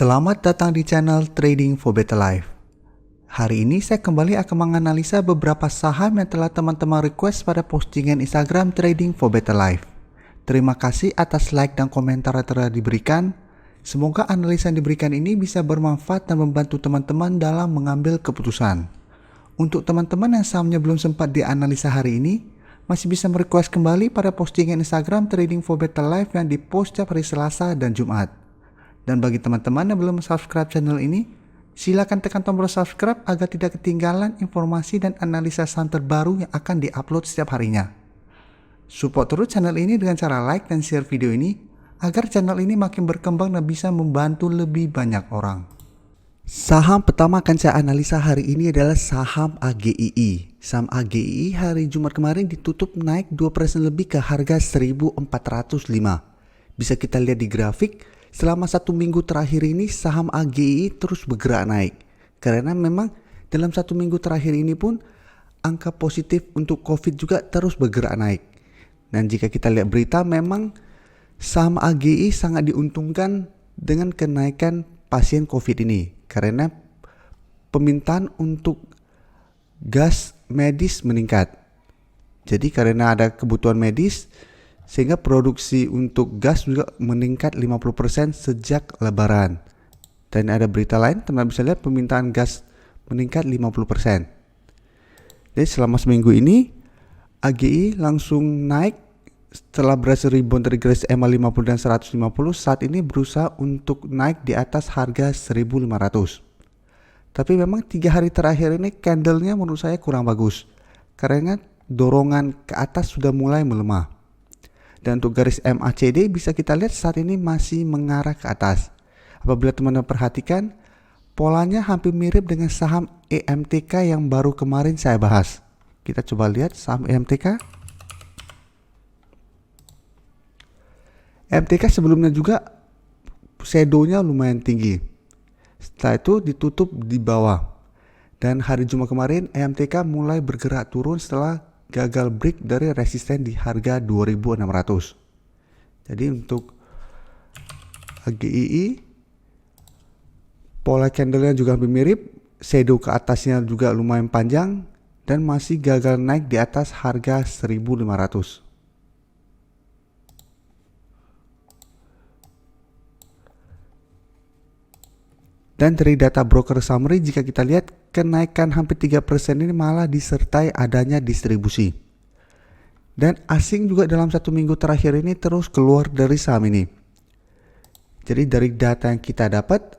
Selamat datang di channel Trading for Better Life. Hari ini saya kembali akan menganalisa beberapa saham yang telah teman-teman request pada postingan Instagram Trading for Better Life. Terima kasih atas like dan komentar yang telah diberikan. Semoga analisa yang diberikan ini bisa bermanfaat dan membantu teman-teman dalam mengambil keputusan. Untuk teman-teman yang sahamnya belum sempat dianalisa hari ini, masih bisa merequest kembali pada postingan Instagram Trading for Better Life yang dipost setiap hari Selasa dan Jumat. Dan bagi teman-teman yang belum subscribe channel ini, silakan tekan tombol subscribe agar tidak ketinggalan informasi dan analisa saham terbaru yang akan diupload setiap harinya. Support terus channel ini dengan cara like dan share video ini, agar channel ini makin berkembang dan bisa membantu lebih banyak orang. Saham pertama akan saya analisa hari ini adalah saham AGII. Saham AGII hari Jumat kemarin ditutup naik 2% lebih ke harga 1.405. Bisa kita lihat di grafik. Selama 1 minggu terakhir ini saham AGII terus bergerak naik. Karena memang dalam 1 minggu terakhir ini pun angka positif untuk COVID juga terus bergerak naik. Dan jika kita lihat berita, memang saham AGII sangat diuntungkan dengan kenaikan pasien COVID ini. Karena permintaan untuk gas medis meningkat. Jadi karena ada kebutuhan medis, sehingga produksi untuk gas juga meningkat 50% sejak lebaran. Dan ada berita lain, teman bisa lihat permintaan gas meningkat 50%. Jadi selama seminggu ini, AGI langsung naik setelah berhasil rebound dari garis EMA 50 dan 150, saat ini berusaha untuk naik di atas harga 1.500. Tapi memang 3 hari terakhir ini candlenya menurut saya kurang bagus. Karena dorongan ke atas sudah mulai melemah. Dan untuk garis MACD bisa kita lihat saat ini masih mengarah ke atas. Apabila teman-teman perhatikan, polanya hampir mirip dengan saham EMTK yang baru kemarin saya bahas. Kita coba lihat saham EMTK. EMTK sebelumnya juga shadow-nya lumayan tinggi. Setelah itu ditutup di bawah. Dan hari Jumat kemarin EMTK mulai bergerak turun setelah gagal break dari resisten di harga 2.600. Jadi untuk AGII pola candlenya juga hampir mirip, shadow ke atasnya juga lumayan panjang dan masih gagal naik di atas harga 1.500. Dan dari data broker summary, jika kita lihat kenaikan hampir 3% ini malah disertai adanya distribusi. Dan asing juga dalam 1 minggu terakhir ini terus keluar dari saham ini. Jadi dari data yang kita dapat,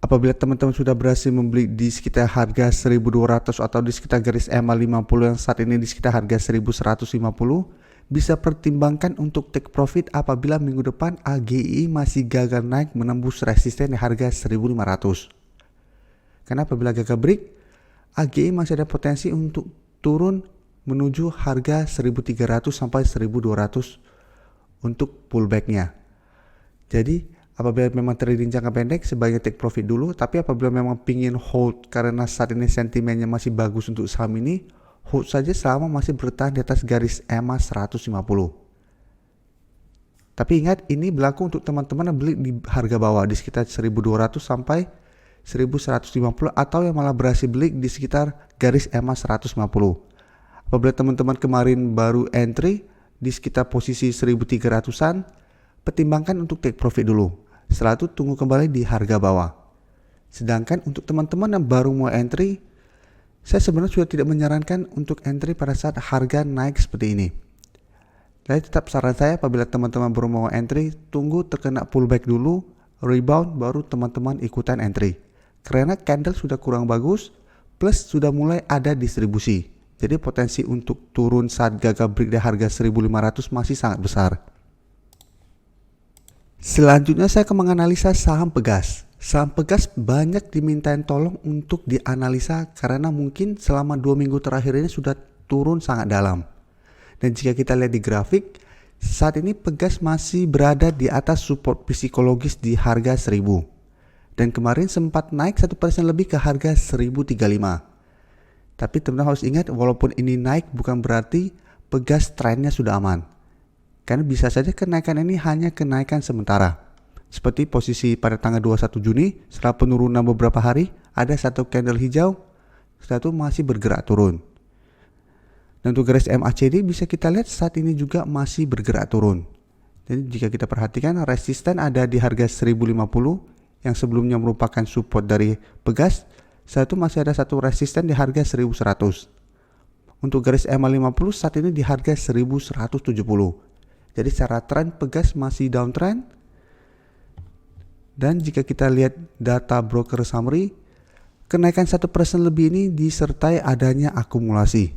apabila teman-teman sudah berhasil membeli di sekitar harga 1.200 atau di sekitar garis EMA 50 yang saat ini di sekitar harga 1.150, bisa pertimbangkan untuk take profit apabila minggu depan AGI masih gagal naik menembus resisten di harga 1.500. Karena apabila gagal break, AGI masih ada potensi untuk turun menuju harga 1.300 sampai 1.200 untuk pullbacknya. Jadi apabila memang trading jangka pendek sebaiknya take profit dulu, tapi apabila memang pingin hold karena saat ini sentimennya masih bagus untuk saham ini, hold saja selama masih bertahan di atas garis EMA 150. Tapi ingat, ini berlaku untuk teman-teman yang beli di harga bawah di sekitar 1.200 sampai 1.150 atau yang malah berhasil beli di sekitar garis EMA 150. Apabila teman-teman kemarin baru entry di sekitar posisi 1.300-an, pertimbangkan untuk take profit dulu. Setelah itu tunggu kembali di harga bawah. Sedangkan untuk teman-teman yang baru mau entry, saya sebenarnya sudah tidak menyarankan untuk entry pada saat harga naik seperti ini. Jadi tetap saran saya apabila teman-teman baru mau entry, tunggu terkena pullback dulu, rebound, baru teman-teman ikutan entry. Karena candle sudah kurang bagus, plus sudah mulai ada distribusi. Jadi potensi untuk turun saat gagal break di harga 1.500 masih sangat besar. Selanjutnya saya akan menganalisa saham Pegas. Saham Pegas banyak dimintain tolong untuk dianalisa karena mungkin selama 2 minggu terakhir ini sudah turun sangat dalam. Dan jika kita lihat di grafik, saat ini Pegas masih berada di atas support psikologis di harga 1.000. Dan kemarin sempat naik 1% lebih ke harga 1.035. Tapi teman-teman harus ingat, walaupun ini naik bukan berarti Pegas trennya sudah aman. Karena bisa saja kenaikan ini hanya kenaikan sementara. Seperti posisi pada tanggal 21 Juni, setelah penurunan beberapa hari, ada satu candle hijau, setelah itu masih bergerak turun. Dan untuk garis MACD bisa kita lihat saat ini juga masih bergerak turun. Jadi jika kita perhatikan, resisten ada di harga 1050 yang sebelumnya merupakan support dari Pegas. Saat itu masih ada satu resisten di harga 1100. Untuk garis EMA50 saat ini di harga 1170. Jadi secara tren Pegas masih downtrend. Dan jika kita lihat data broker summary, kenaikan 1% lebih ini disertai adanya akumulasi.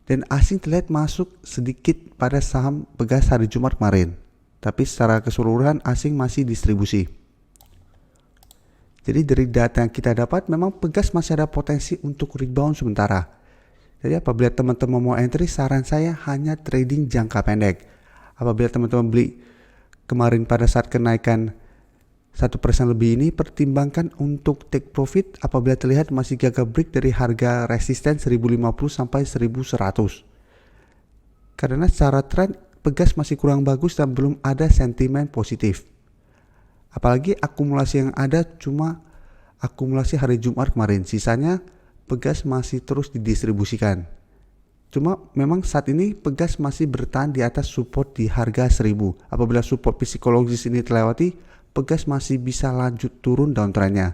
Dan asing terlihat masuk sedikit pada saham Pegas hari Jumat kemarin. Tapi secara keseluruhan asing masih distribusi. Jadi dari data yang kita dapat memang Pegas masih ada potensi untuk rebound sementara. Jadi apabila teman-teman mau entry, saran saya hanya trading jangka pendek. Apabila teman-teman beli kemarin pada saat kenaikan 1% lebih ini, pertimbangkan untuk take profit apabila terlihat masih gagal break dari harga resisten 1050 sampai 1100. Karena secara tren Pegas masih kurang bagus dan belum ada sentimen positif. Apalagi akumulasi yang ada cuma akumulasi hari Jumat kemarin, sisanya Pegas masih terus didistribusikan. Cuma memang saat ini Pegas masih bertahan di atas support di harga 1000. Apabila support psikologis ini terlewati, Pegas masih bisa lanjut turun downtrendnya.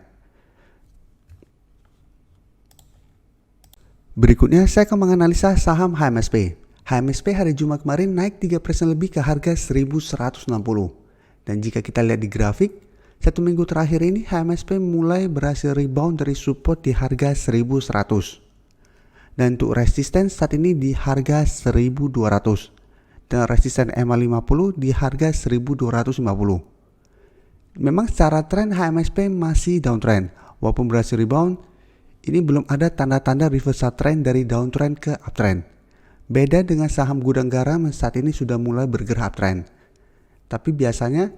Berikutnya saya akan menganalisa saham HMSP. HMSP hari Jumat kemarin naik 3% lebih ke harga 1160. Dan jika kita lihat di grafik, satu minggu terakhir ini HMSP mulai berhasil rebound dari support di harga 1100. Dan untuk resisten saat ini di harga 1200. Dan resisten EMA50 di harga 1250. Memang secara tren HMSP masih downtrend. Walaupun berhasil rebound, ini belum ada tanda-tanda reversal trend dari downtrend ke uptrend. Beda dengan saham gudang garam yang saat ini sudah mulai bergerak uptrend. Tapi biasanya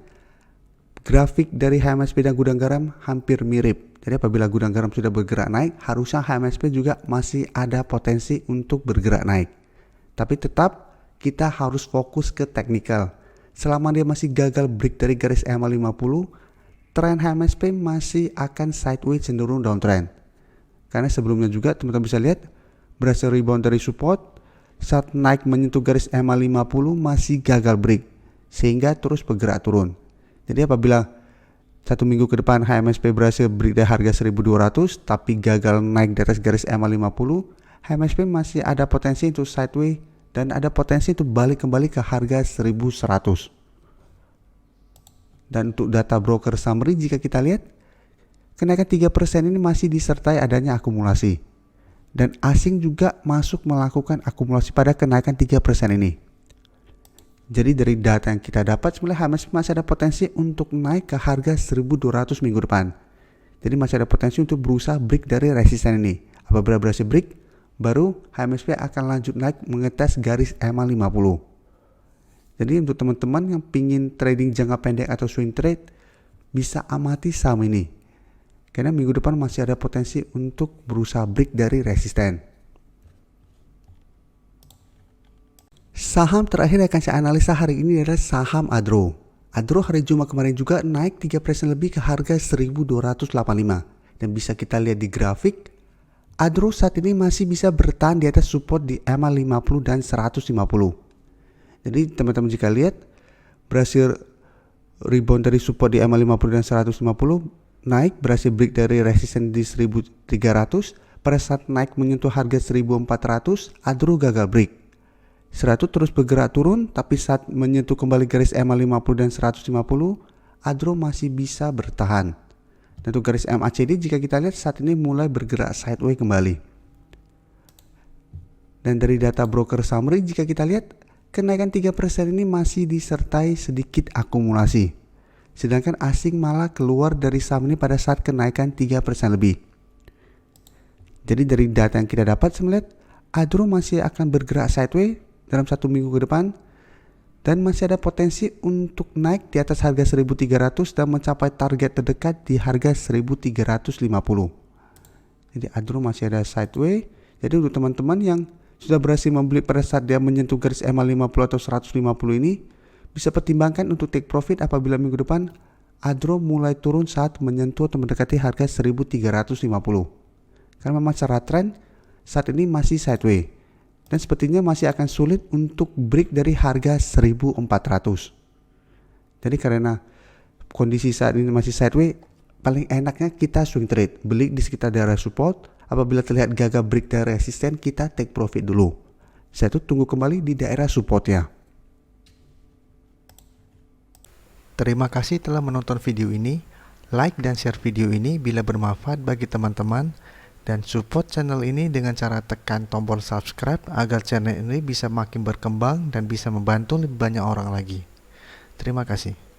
grafik dari HMSP dan gudang garam hampir mirip. Jadi apabila gudang garam sudah bergerak naik, harusnya HMSP juga masih ada potensi untuk bergerak naik. Tapi tetap kita harus fokus ke teknikal. Selama dia masih gagal break dari garis EMA50, tren HMSP masih akan sideways cenderung downtrend. Karena sebelumnya juga teman-teman bisa lihat berhasil rebound dari support, saat naik menyentuh garis EMA50 masih gagal break, sehingga terus bergerak turun. Jadi apabila satu minggu ke depan HMSP berhasil break dari harga 1200 tapi gagal naik dari garis EMA50, HMSP masih ada potensi untuk sideways dan ada potensi untuk balik kembali ke harga 1100. Dan untuk data broker summary jika kita lihat, kenaikan 3% ini masih disertai adanya akumulasi. Dan asing juga masuk melakukan akumulasi pada kenaikan 3% ini. Jadi dari data yang kita dapat sebenarnya HMSP masih ada potensi untuk naik ke harga 1200 minggu depan. Jadi masih ada potensi untuk berusaha break dari resisten ini. Apabila berhasil break, baru HMSP akan lanjut naik mengetes garis EMA50. Jadi untuk teman-teman yang pingin trading jangka pendek atau swing trade, bisa amati saham ini. Karena minggu depan masih ada potensi untuk berusaha break dari resisten. Saham terakhir yang akan saya analisa hari ini adalah saham Adro. Adro hari Jumat kemarin juga naik 3% lebih ke harga 1285. Dan bisa kita lihat di grafik, Adro saat ini masih bisa bertahan di atas support di EMA50 dan 150. Jadi teman-teman jika lihat berhasil rebound dari support di EMA50 dan 150, naik berhasil break dari resisten di 1300, pada saat naik menyentuh harga 1400, Adro gagal break. 100 terus bergerak turun, tapi saat menyentuh kembali garis EMA50 dan 150, Adro masih bisa bertahan. Dan untuk garis MACD jika kita lihat saat ini mulai bergerak sideways kembali. Dan dari data broker summary jika kita lihat, kenaikan 3% ini masih disertai sedikit akumulasi. Sedangkan asing malah keluar dari saham ini pada saat kenaikan 3% lebih. Jadi dari data yang kita dapat sebenarnya Adro masih akan bergerak sideways dalam satu minggu ke depan. Dan masih ada potensi untuk naik di atas harga 1300 dan mencapai target terdekat di harga 1350. Jadi Adro masih ada sideways. Jadi untuk teman-teman yang sudah berhasil membeli pada saat dia menyentuh garis EMA50 atau 150 ini, bisa pertimbangkan untuk take profit apabila minggu depan ADRO mulai turun saat menyentuh atau mendekati harga 1350. Karena memang secara tren saat ini masih sideways dan sepertinya masih akan sulit untuk break dari harga 1400. Jadi karena kondisi saat ini masih sideways, paling enaknya kita swing trade, beli di sekitar daerah support. Apabila terlihat gagal break dari resisten, kita take profit dulu. Saya tuh tunggu kembali di daerah supportnya. Terima kasih telah menonton video ini. Like dan share video ini bila bermanfaat bagi teman-teman, dan support channel ini dengan cara tekan tombol subscribe agar channel ini bisa makin berkembang dan bisa membantu lebih banyak orang lagi. Terima kasih.